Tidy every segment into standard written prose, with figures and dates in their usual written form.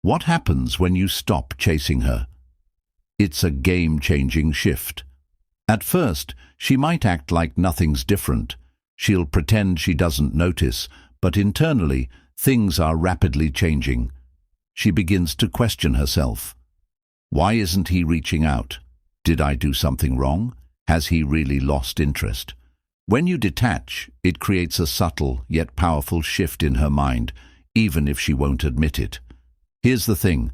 What happens when you stop chasing her? It's a game-changing shift. At first, she might act like nothing's different. She'll pretend she doesn't notice, but internally, things are rapidly changing. She begins to question herself. Why isn't he reaching out? Did I do something wrong? Has he really lost interest? When you detach, it creates a subtle yet powerful shift in her mind, even if she won't admit it. Here's the thing.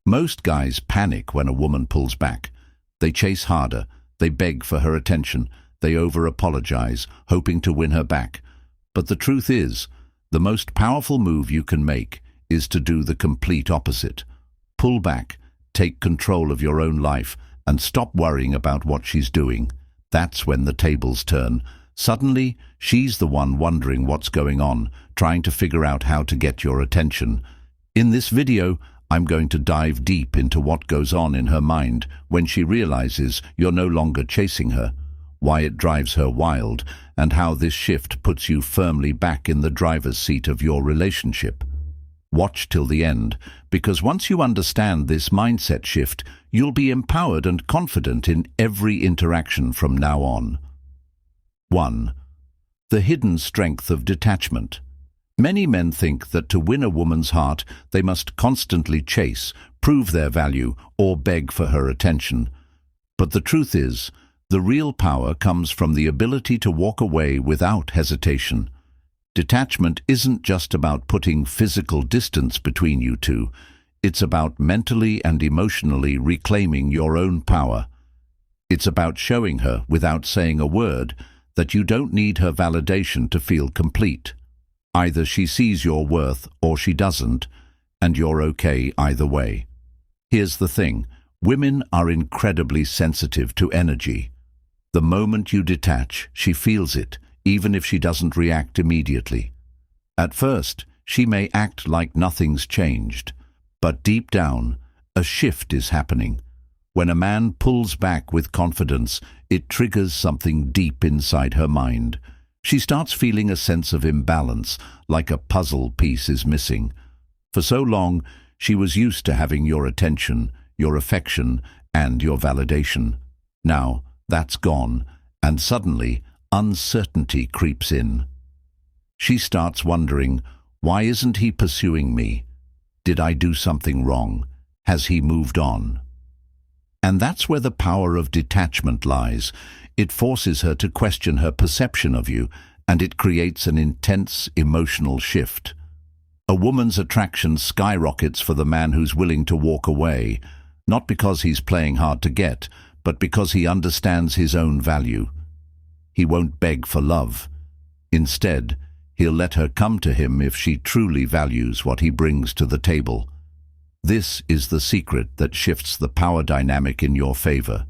Most guys panic when a woman pulls back. They chase harder, they beg for her attention, they over-apologize, hoping to win her back. But the truth is, the most powerful move you can make is to do the complete opposite. Pull back, take control of your own life, and stop worrying about what she's doing. That's when the tables turn. Suddenly, she's the one wondering what's going on, trying to figure out how to get your attention. In this video, I'm going to dive deep into what goes on in her mind when she realizes you're no longer chasing her, why it drives her wild, and how this shift puts you firmly back in the driver's seat of your relationship. Watch till the end, because once you understand this mindset shift, you'll be empowered and confident in every interaction from now on. 1. The hidden strength of detachment. Many men think that to win a woman's heart, they must constantly chase, prove their value, or beg for her attention. But the truth is, the real power comes from the ability to walk away without hesitation. Detachment isn't just about putting physical distance between you two. It's about mentally and emotionally reclaiming your own power. It's about showing her, without saying a word, that you don't need her validation to feel complete. Either she sees your worth or she doesn't, and you're okay either way. Here's the thing. Women are incredibly sensitive to energy. The moment you detach, she feels it, even if she doesn't react immediately. At first, she may act like nothing's changed, but deep down, a shift is happening. When a man pulls back with confidence, it triggers something deep inside her mind. She starts feeling a sense of imbalance, like a puzzle piece is missing. For so long, she was used to having your attention, your affection, and your validation. Now, that's gone, and suddenly, uncertainty creeps in. She starts wondering, why isn't he pursuing me? Did I do something wrong? Has he moved on? And that's where the power of detachment lies. It forces her to question her perception of you, and it creates an intense emotional shift. A woman's attraction skyrockets for the man who's willing to walk away, not because he's playing hard to get, but because he understands his own value. He won't beg for love. Instead, he'll let her come to him if she truly values what he brings to the table. This is the secret that shifts the power dynamic in your favor.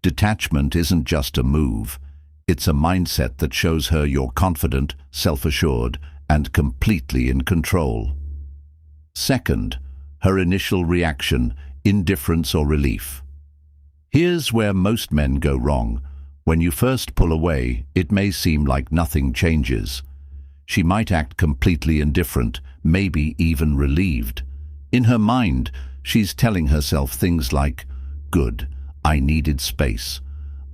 Detachment isn't just a move. It's a mindset that shows her you're confident, self-assured, and completely in control. Second, her initial reaction, indifference or relief. Here's where most men go wrong. When you first pull away, it may seem like nothing changes. She might act completely indifferent, maybe even relieved. In her mind, she's telling herself things like, "Good, I needed space.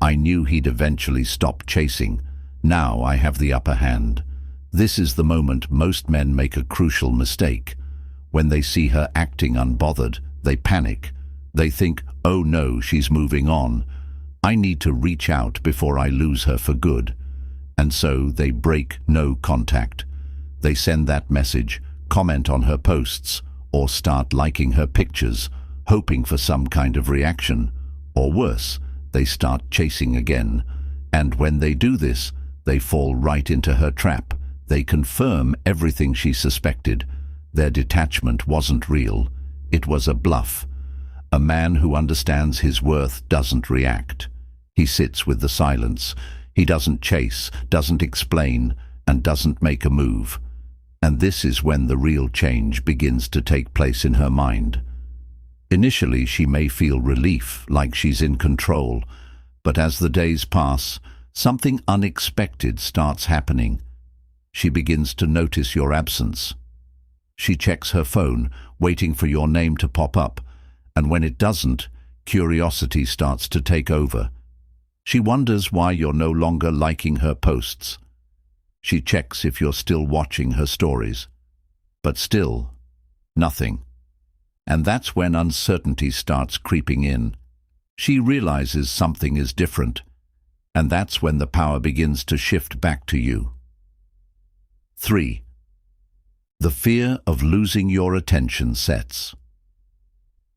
I knew he'd eventually stop chasing. Now I have the upper hand." This is the moment most men make a crucial mistake. When they see her acting unbothered, they panic. They think, "Oh no, she's moving on. I need to reach out before I lose her for good." And so they break no contact. They send that message, comment on her posts, or start liking her pictures, hoping for some kind of reaction. Or worse, they start chasing again. And when they do this, they fall right into her trap. They confirm everything she suspected. Their detachment wasn't real. It was a bluff. A man who understands his worth doesn't react. He sits with the silence. He doesn't chase, doesn't explain, and doesn't make a move. And this is when the real change begins to take place in her mind. Initially, she may feel relief, like she's in control, but as the days pass, something unexpected starts happening. She begins to notice your absence. She checks her phone, waiting for your name to pop up, and when it doesn't, curiosity starts to take over. She wonders why you're no longer liking her posts. She checks if you're still watching her stories. But still, nothing. And that's when uncertainty starts creeping in. She realizes something is different, and that's when the power begins to shift back to you. 3. The fear of losing your attention sets.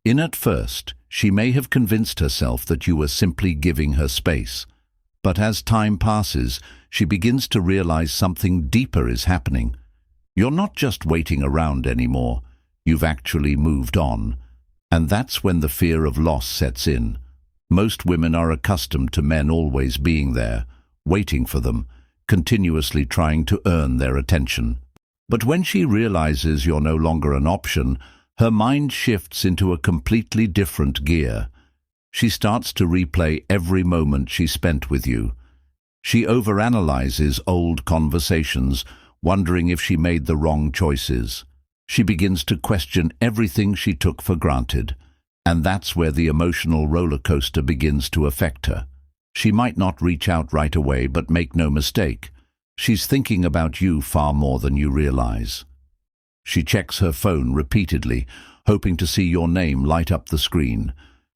In at first, she may have convinced herself that you were simply giving her space, but as time passes, she begins to realize something deeper is happening. You're not just waiting around anymore, you've actually moved on, and that's when the fear of loss sets in. Most women are accustomed to men always being there, waiting for them, continuously trying to earn their attention. But when she realizes you're no longer an option, her mind shifts into a completely different gear. She starts to replay every moment she spent with you. She overanalyzes old conversations, wondering if she made the wrong choices. She begins to question everything she took for granted, and that's where the emotional roller coaster begins to affect her. She might not reach out right away, but make no mistake, she's thinking about you far more than you realize. She checks her phone repeatedly, hoping to see your name light up the screen.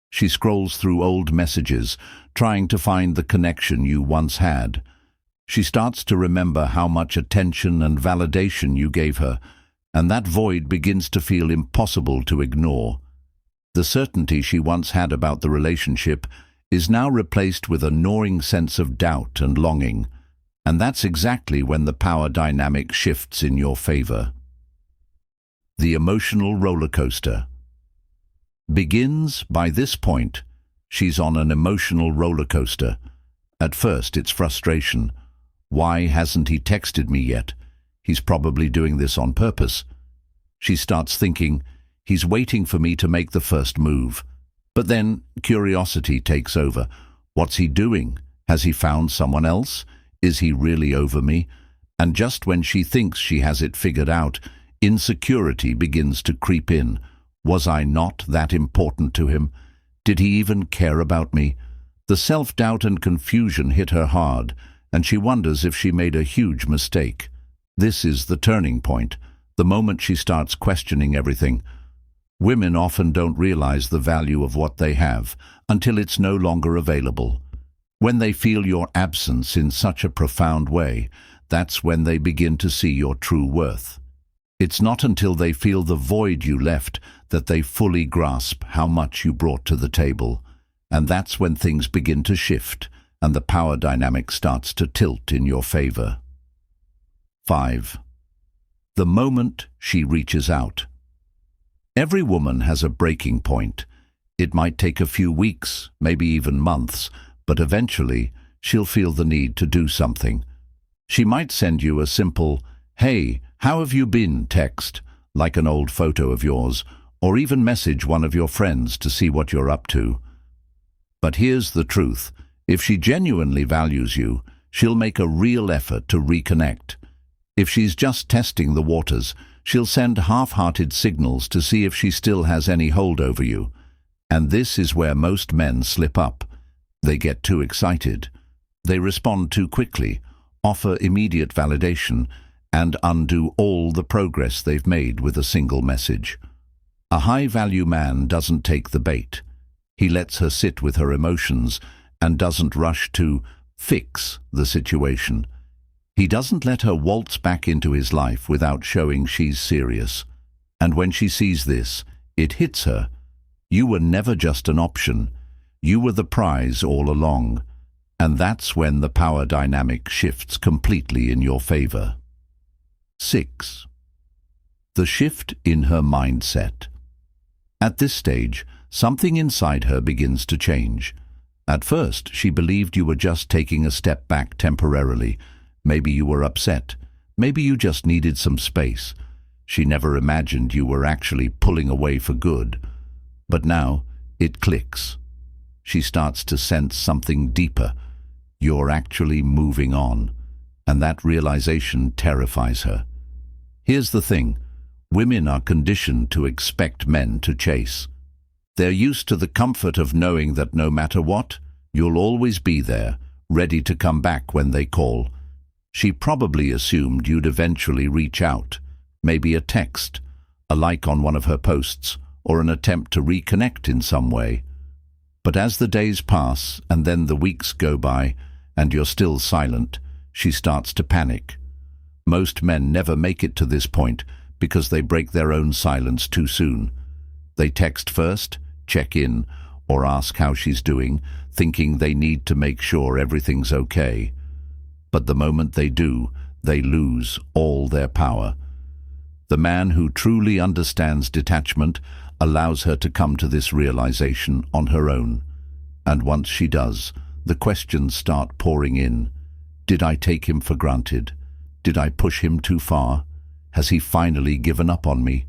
She scrolls through old messages, trying to find the connection you once had. She starts to remember how much attention and validation you gave her, and that void begins to feel impossible to ignore. The certainty she once had about the relationship is now replaced with a gnawing sense of doubt and longing, and that's exactly when the power dynamic shifts in your favor. The emotional roller coaster begins. By this point, she's on an emotional roller coaster. At first, it's frustration. Why hasn't he texted me yet? He's probably doing this on purpose. She starts thinking, he's waiting for me to make the first move. But then curiosity takes over. What's he doing? Has he found someone else? Is he really over me? And just when she thinks she has it figured out, insecurity begins to creep in. Was I not that important to him? Did he even care about me? The self-doubt and confusion hit her hard, and she wonders if she made a huge mistake. This is the turning point, the moment she starts questioning everything. Women often don't realize the value of what they have until it's no longer available. When they feel your absence in such a profound way, that's when they begin to see your true worth. It's not until they feel the void you left that they fully grasp how much you brought to the table, and that's when things begin to shift and the power dynamic starts to tilt in your favor. 5. The moment she reaches out. Every woman has a breaking point. It might take a few weeks, maybe even months, but eventually she'll feel the need to do something. She might send you a simple, "Hey, how have you been?" text, like an old photo of yours, or even message one of your friends to see what you're up to. But here's the truth. If she genuinely values you, she'll make a real effort to reconnect. If she's just testing the waters, she'll send half-hearted signals to see if she still has any hold over you. And this is where most men slip up. They get too excited. They respond too quickly, offer immediate validation, and undo all the progress they've made with a single message. A high-value man doesn't take the bait. He lets her sit with her emotions and doesn't rush to fix the situation. He doesn't let her waltz back into his life without showing she's serious. And when she sees this, it hits her. You were never just an option. You were the prize all along. And that's when the power dynamic shifts completely in your favor. 6. The shift in her mindset. At this stage, something inside her begins to change. At first, she believed you were just taking a step back temporarily. Maybe you were upset. Maybe you just needed some space. She never imagined you were actually pulling away for good. But now, it clicks. She starts to sense something deeper. You're actually moving on. And that realization terrifies her. Here's the thing. Women are conditioned to expect men to chase. They're used to the comfort of knowing that no matter what, you'll always be there, ready to come back when they call. She probably assumed you'd eventually reach out, maybe a text, a like on one of her posts, or an attempt to reconnect in some way. But as the days pass and then the weeks go by and you're still silent, she starts to panic. Most men never make it to this point because they break their own silence too soon. They text first, check in, or ask how she's doing, thinking they need to make sure everything's okay. But the moment they do, they lose all their power. The man who truly understands detachment allows her to come to this realization on her own. And once she does, the questions start pouring in. Did I take him for granted? Did I push him too far? Has he finally given up on me?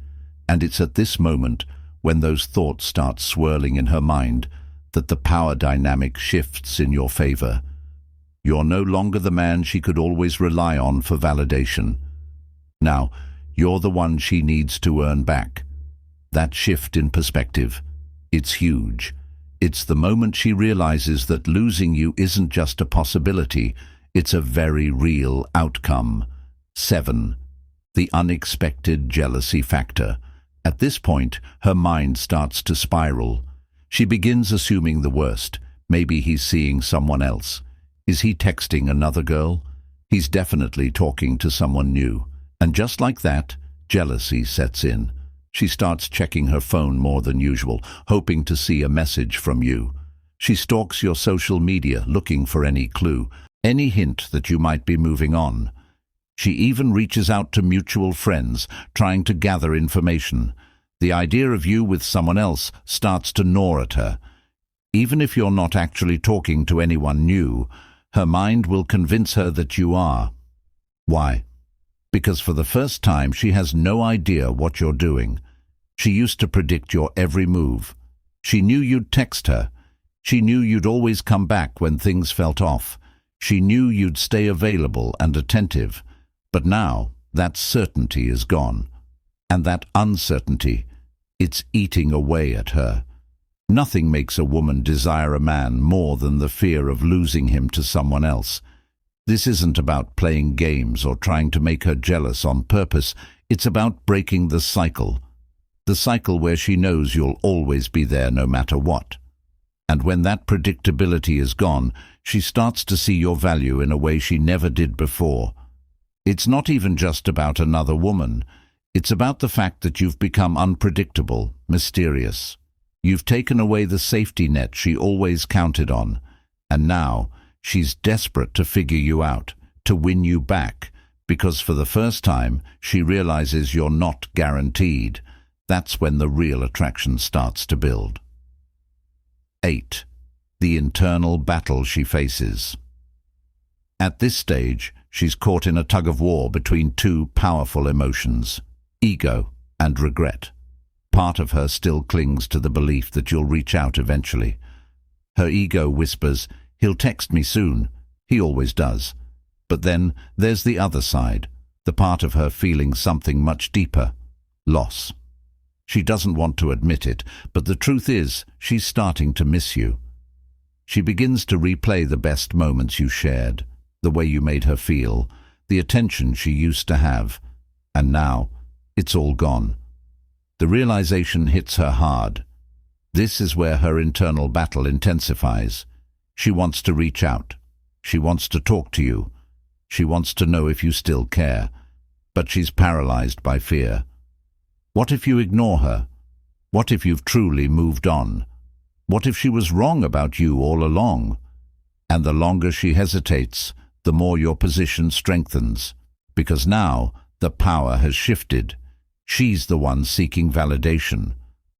And it's at this moment, when those thoughts start swirling in her mind, that the power dynamic shifts in your favor. You're no longer the man she could always rely on for validation. Now, you're the one she needs to earn back. That shift in perspective, it's huge. It's the moment she realizes that losing you isn't just a possibility, it's a very real outcome. 7. The unexpected jealousy factor. At this point, her mind starts to spiral. She begins assuming the worst. Maybe he's seeing someone else. Is he texting another girl? He's definitely talking to someone new. And just like that, jealousy sets in. She starts checking her phone more than usual, hoping to see a message from you. She stalks your social media, looking for any clue, any hint that you might be moving on. She even reaches out to mutual friends, trying to gather information. The idea of you with someone else starts to gnaw at her. Even if you're not actually talking to anyone new, her mind will convince her that you are. Why? Because for the first time she has no idea what you're doing. She used to predict your every move. She knew you'd text her. She knew you'd always come back when things felt off. She knew you'd stay available and attentive. But now, that certainty is gone. And that uncertainty, it's eating away at her. Nothing makes a woman desire a man more than the fear of losing him to someone else. This isn't about playing games or trying to make her jealous on purpose. It's about breaking the cycle. The cycle where she knows you'll always be there no matter what. And when that predictability is gone, she starts to see your value in a way she never did before. It's not even just about another woman. It's about the fact that you've become unpredictable, mysterious. You've taken away the safety net she always counted on. And now, she's desperate to figure you out, to win you back, because for the first time, she realizes you're not guaranteed. That's when the real attraction starts to build. 8. The internal battle she faces. At this stage, she's caught in a tug-of-war between two powerful emotions, ego and regret. Part of her still clings to the belief that you'll reach out eventually. Her ego whispers, "He'll text me soon." He always does. But then there's the other side, the part of her feeling something much deeper, loss. She doesn't want to admit it, but the truth is, she's starting to miss you. She begins to replay the best moments you shared, the way you made her feel, the attention she used to have. And now, it's all gone. The realization hits her hard. This is where her internal battle intensifies. She wants to reach out. She wants to talk to you. She wants to know if you still care. But she's paralyzed by fear. What if you ignore her? What if you've truly moved on? What if she was wrong about you all along? And the longer she hesitates, the more your position strengthens. Because now, the power has shifted. She's the one seeking validation.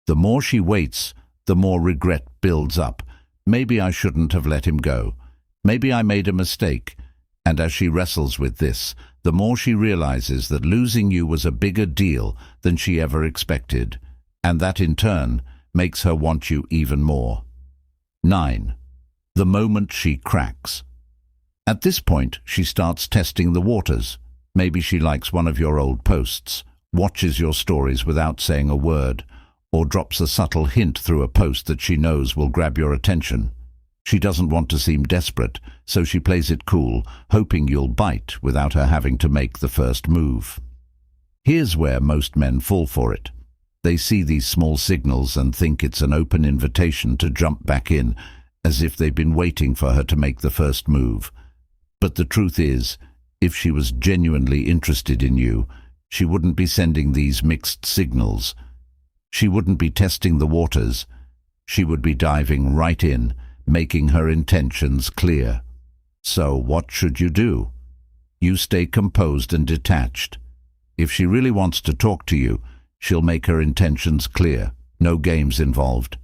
The more she waits, the more regret builds up. Maybe I shouldn't have let him go. Maybe I made a mistake. And as she wrestles with this, the more she realizes that losing you was a bigger deal than she ever expected. And that in turn makes her want you even more. 9. The moment she cracks. At this point, she starts testing the waters. Maybe she likes one of your old posts, watches your stories without saying a word, or drops a subtle hint through a post that she knows will grab your attention. She doesn't want to seem desperate, so she plays it cool, hoping you'll bite without her having to make the first move. Here's where most men fall for it. They see these small signals and think it's an open invitation to jump back in, as if they've been waiting for her to make the first move. But the truth is, if she was genuinely interested in you, she wouldn't be sending these mixed signals. She wouldn't be testing the waters. She would be diving right in, making her intentions clear. So what should you do? You stay composed and detached. If she really wants to talk to you, she'll make her intentions clear. No games involved.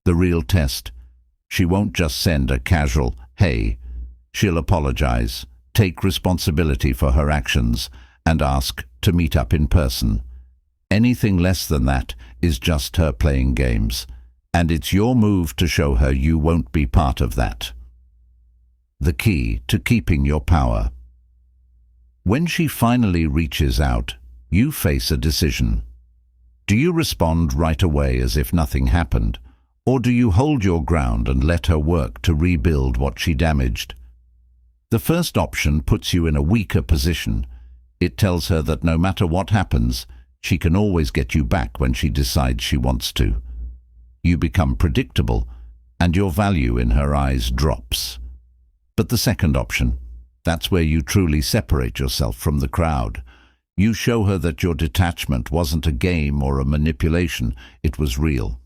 The real test. She won't just send a casual, "Hey." She'll apologize, take responsibility for her actions, and ask to meet up in person. Anything less than that is just her playing games, and it's your move to show her you won't be part of that. The key to keeping your power. When she finally reaches out, you face a decision. Do you respond right away as if nothing happened, or do you hold your ground and let her work to rebuild what she damaged? The first option puts you in a weaker position. It tells her that no matter what happens, she can always get you back when she decides she wants to. You become predictable, and your value in her eyes drops. But the second option, that's where you truly separate yourself from the crowd. You show her that your detachment wasn't a game or a manipulation, it was real.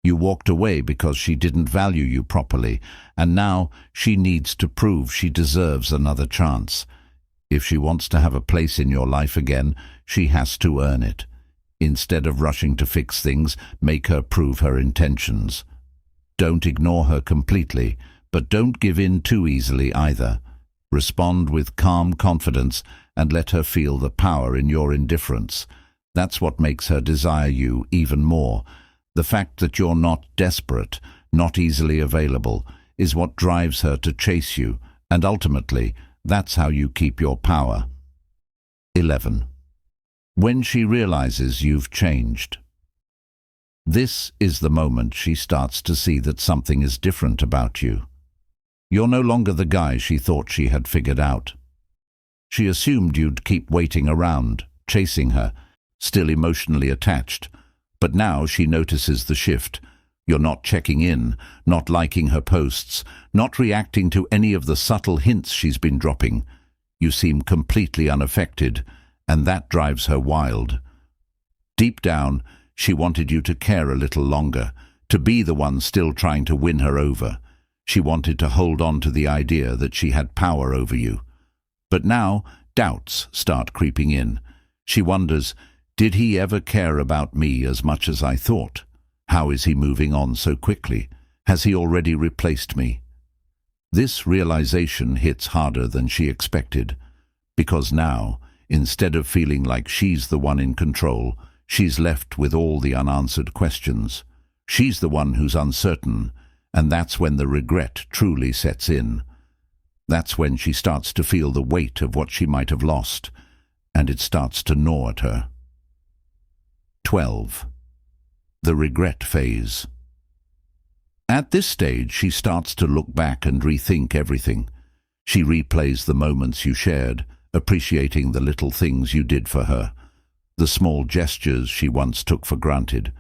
You walked away because she didn't value you properly, and now she needs to prove she deserves another chance. If she wants to have a place in your life again, she has to earn it. Instead of rushing to fix things, make her prove her intentions. Don't ignore her completely, but don't give in too easily either. Respond with calm confidence and let her feel the power in your indifference. That's what makes her desire you even more. The fact that you're not desperate, not easily available, is what drives her to chase you, and ultimately, that's how you keep your power. 11. When she realizes you've changed. This is the moment she starts to see that something is different about you. You're no longer the guy she thought she had figured out. She assumed you'd keep waiting around, chasing her, still emotionally attached. But now she notices the shift. You're not checking in, not liking her posts, not reacting to any of the subtle hints she's been dropping. You seem completely unaffected, and that drives her wild. Deep down, she wanted you to care a little longer, to be the one still trying to win her over. She wanted to hold on to the idea that she had power over you. But now, doubts start creeping in. She wonders, did he ever care about me as much as I thought? How is he moving on so quickly? Has he already replaced me? This realization hits harder than she expected, because now, instead of feeling like she's the one in control, she's left with all the unanswered questions. She's the one who's uncertain, and that's when the regret truly sets in. That's when she starts to feel the weight of what she might have lost, and it starts to gnaw at her. 12. The regret phase. At this stage, she starts to look back and rethink everything. She replays the moments you shared, appreciating the little things you did for her, the small gestures she once took for granted.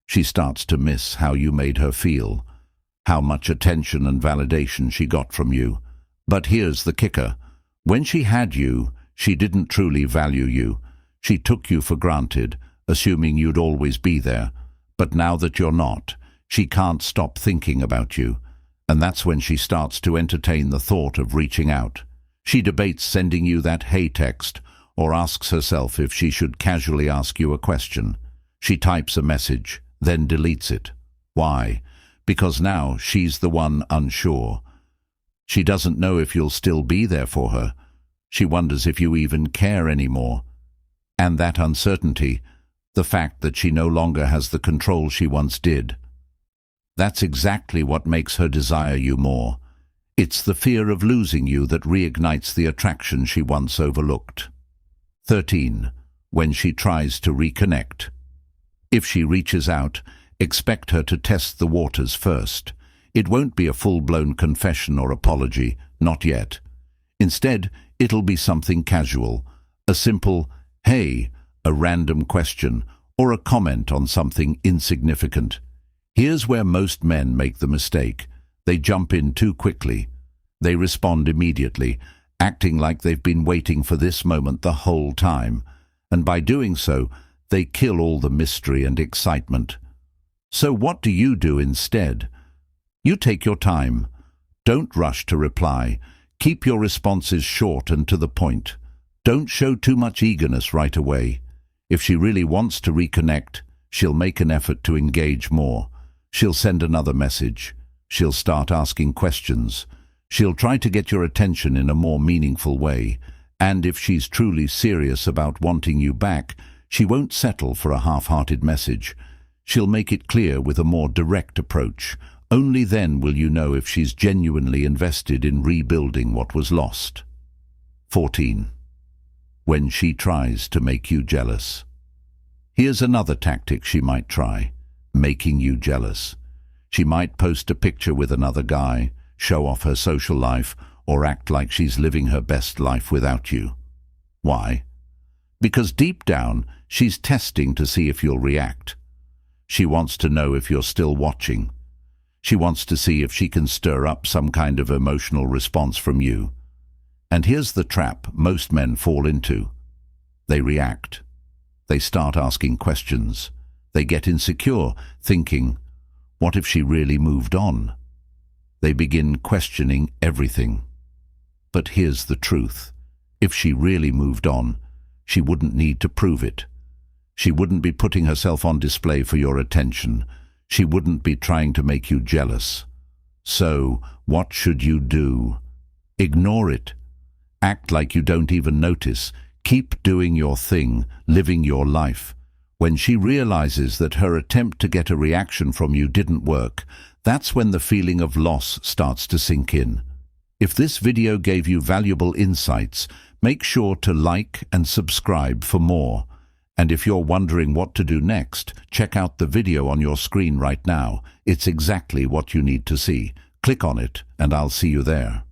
She starts to miss how you made her feel, how much attention and validation she got from you. But here's the kicker. When she had you, she didn't truly value you. She took you for granted, assuming you'd always be there. But now that you're not, she can't stop thinking about you, and that's when she starts to entertain the thought of reaching out. She debates sending you that "hey" text, or asks herself if she should casually ask you a question. She types a message, then deletes it. Why? Because now she's the one unsure. She doesn't know if you'll still be there for her. She wonders if you even care anymore. And that uncertainty, the fact that she no longer has the control she once did, that's exactly what makes her desire you more. It's the fear of losing you that reignites the attraction she once overlooked. 13. when she tries to reconnect. If she reaches out, expect her to test the waters first. It won't be a full-blown confession or apology, not yet. Instead, it'll be something casual, a simple, "Hey," a random question, or a comment on something insignificant. Here's where most men make the mistake. They jump in too quickly. They respond immediately, acting like they've been waiting for this moment the whole time. And by doing so, they kill all the mystery and excitement. So what do you do instead? You take your time. Don't rush to reply. Keep your responses short and to the point. Don't show too much eagerness right away. If she really wants to reconnect, she'll make an effort to engage more. She'll send another message. She'll start asking questions. She'll try to get your attention in a more meaningful way. And if she's truly serious about wanting you back, she won't settle for a half-hearted message. She'll make it clear with a more direct approach. Only then will you know if she's genuinely invested in rebuilding what was lost. 14. When she tries to make you jealous. Here's another tactic she might try: making you jealous. She might post a picture with another guy, show off her social life, or act like she's living her best life without you. Why? Because deep down, she's testing to see if you'll react. She wants to know if you're still watching. She wants to see if she can stir up some kind of emotional response from you. And here's the trap most men fall into. They react. They start asking questions. They get insecure, thinking, what if she really moved on? They begin questioning everything. But here's the truth. If she really moved on, she wouldn't need to prove it. She wouldn't be putting herself on display for your attention. She wouldn't be trying to make you jealous. So, what should you do? Ignore it. Act like you don't even notice. Keep doing your thing, living your life. When she realizes that her attempt to get a reaction from you didn't work, that's when the feeling of loss starts to sink in. If this video gave you valuable insights, make sure to like and subscribe for more. And if you're wondering what to do next, check out the video on your screen right now. It's exactly what you need to see. Click on it, and I'll see you there.